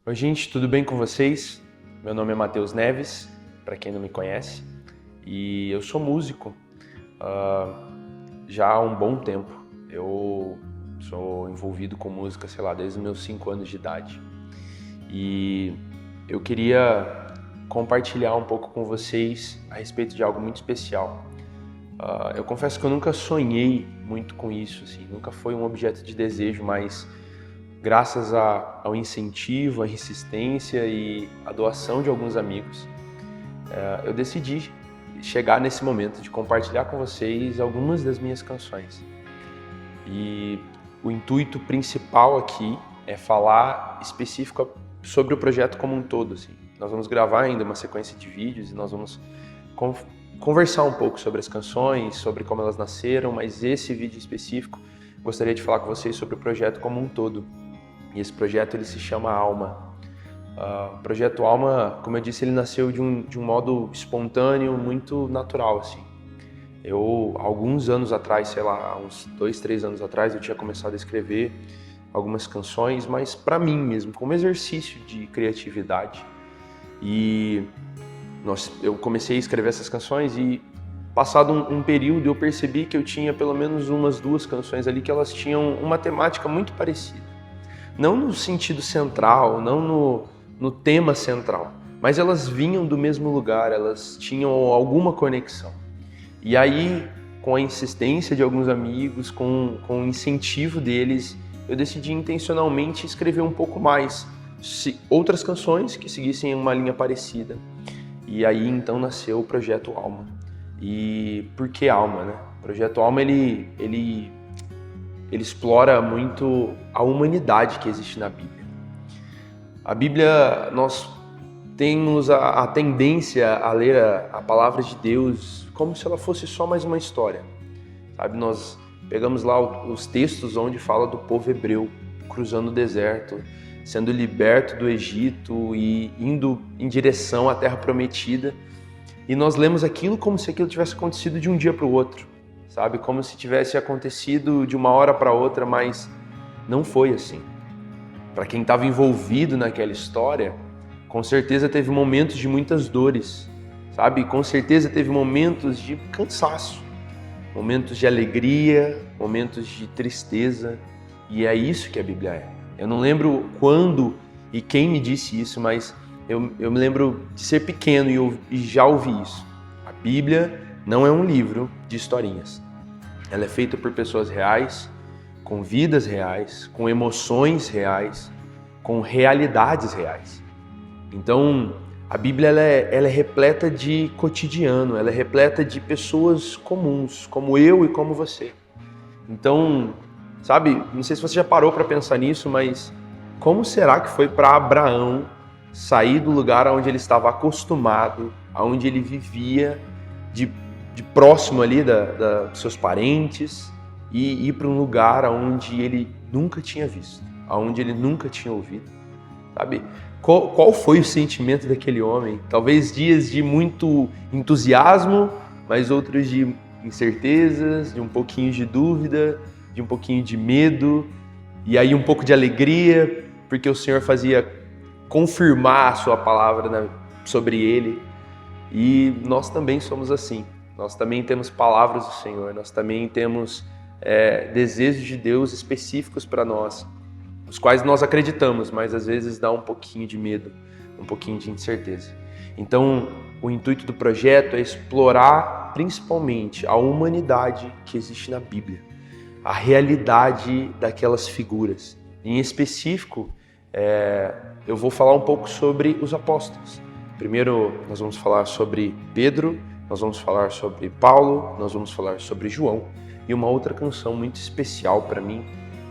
Oi, gente, tudo bem com vocês? Meu nome é Matheus Neves, para quem não me conhece, e eu sou músico já há um bom tempo. Eu sou envolvido com música, desde os meus 5 anos de idade. E eu queria compartilhar um pouco com vocês a respeito de algo muito especial. Eu confesso que eu nunca sonhei muito com isso, nunca foi um objeto de desejo, mas graças ao incentivo, à insistência e à doação de alguns amigos, eu decidi chegar nesse momento de compartilhar com vocês algumas das minhas canções. E o intuito principal aqui é falar específico sobre o projeto como um todo. Nós vamos gravar ainda uma sequência de vídeos e nós vamos conversar um pouco sobre as canções, sobre como elas nasceram, mas esse vídeo específico gostaria de falar com vocês sobre o projeto como um todo. E esse projeto ele se chama Alma. O projeto Alma, como eu disse, ele nasceu de um modo espontâneo, muito natural. Eu, alguns anos atrás, uns 2, 3 anos atrás, eu tinha começado a escrever algumas canções, mas para mim mesmo, como exercício de criatividade. E eu comecei a escrever essas canções e, passado um período, eu percebi que eu tinha pelo menos umas 2 canções ali que elas tinham uma temática muito parecida. Não no sentido central, não no tema central, mas elas vinham do mesmo lugar, elas tinham alguma conexão. E aí, com a insistência de alguns amigos, com o incentivo deles, eu decidi intencionalmente escrever um pouco mais outras canções que seguissem uma linha parecida. E aí, então, nasceu o Projeto Alma. E por que Alma, né? O Projeto Alma, ele explora muito a humanidade que existe na Bíblia. A Bíblia, nós temos a tendência a ler a palavra de Deus como se ela fosse só mais uma história. Nós pegamos lá os textos onde fala do povo hebreu cruzando o deserto, sendo liberto do Egito e indo em direção à Terra Prometida. E nós lemos aquilo como se aquilo tivesse acontecido de um dia para o outro. Como se tivesse acontecido de uma hora para outra, mas não foi assim. Para quem estava envolvido naquela história, com certeza teve momentos de muitas dores, com certeza teve momentos de cansaço, momentos de alegria, momentos de tristeza, e é isso que a Bíblia é. Eu não lembro quando e quem me disse isso, mas eu me lembro de ser pequeno e já ouvi isso. A Bíblia não é um livro de historinhas. Ela é feita por pessoas reais, com vidas reais, com emoções reais, com realidades reais. Então, a Bíblia ela é repleta de cotidiano, ela é repleta de pessoas comuns, como eu e como você. Então, não sei se você já parou para pensar nisso, mas como será que foi para Abraão sair do lugar onde ele estava acostumado, onde ele vivia, de próximo ali dos seus parentes, e ir para um lugar onde ele nunca tinha visto, onde ele nunca tinha ouvido, Qual foi o sentimento daquele homem? Talvez dias de muito entusiasmo, mas outros de incertezas, de um pouquinho de dúvida, de um pouquinho de medo, e aí um pouco de alegria, porque o Senhor fazia confirmar a sua palavra sobre ele. E nós também somos assim. Nós também temos palavras do Senhor, nós também temos desejos de Deus específicos para nós, os quais nós acreditamos, mas às vezes dá um pouquinho de medo, um pouquinho de incerteza. Então, o intuito do projeto é explorar principalmente a humanidade que existe na Bíblia, a realidade daquelas figuras. Em específico, eu vou falar um pouco sobre os apóstolos. Primeiro, nós vamos falar sobre Pedro, nós vamos falar sobre Paulo, nós vamos falar sobre João e uma outra canção muito especial para mim,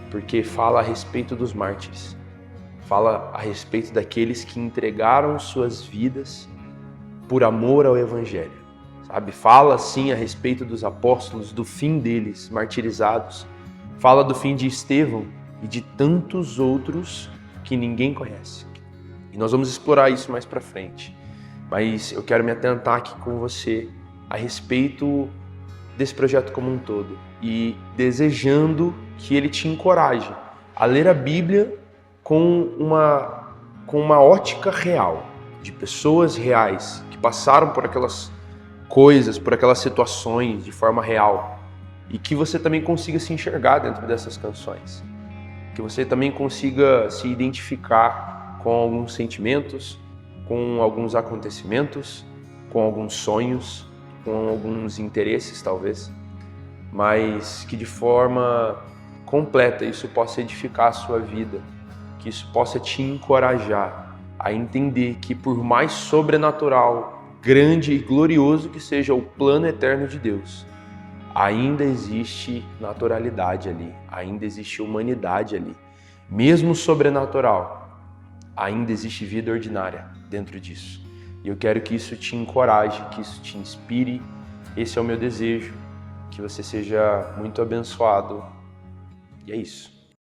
porque fala a respeito dos mártires, fala a respeito daqueles que entregaram suas vidas por amor ao Evangelho, Fala sim a respeito dos apóstolos, do fim deles, martirizados, fala do fim de Estevão e de tantos outros que ninguém conhece. E nós vamos explorar isso mais para frente. Mas eu quero me atentar aqui com você a respeito desse projeto como um todo e desejando que ele te encoraje a ler a Bíblia com com uma ótica real, de pessoas reais que passaram por aquelas coisas, por aquelas situações de forma real, e que você também consiga se enxergar dentro dessas canções, que você também consiga se identificar com alguns sentimentos, com alguns acontecimentos, com alguns sonhos, com alguns interesses talvez, mas que de forma completa isso possa edificar a sua vida, que isso possa te encorajar a entender que por mais sobrenatural, grande e glorioso que seja o plano eterno de Deus, ainda existe naturalidade ali, ainda existe humanidade ali. Mesmo sobrenatural, ainda existe vida ordinária dentro disso. E eu quero que isso te encoraje, que isso te inspire. Esse é o meu desejo, que você seja muito abençoado. E é isso.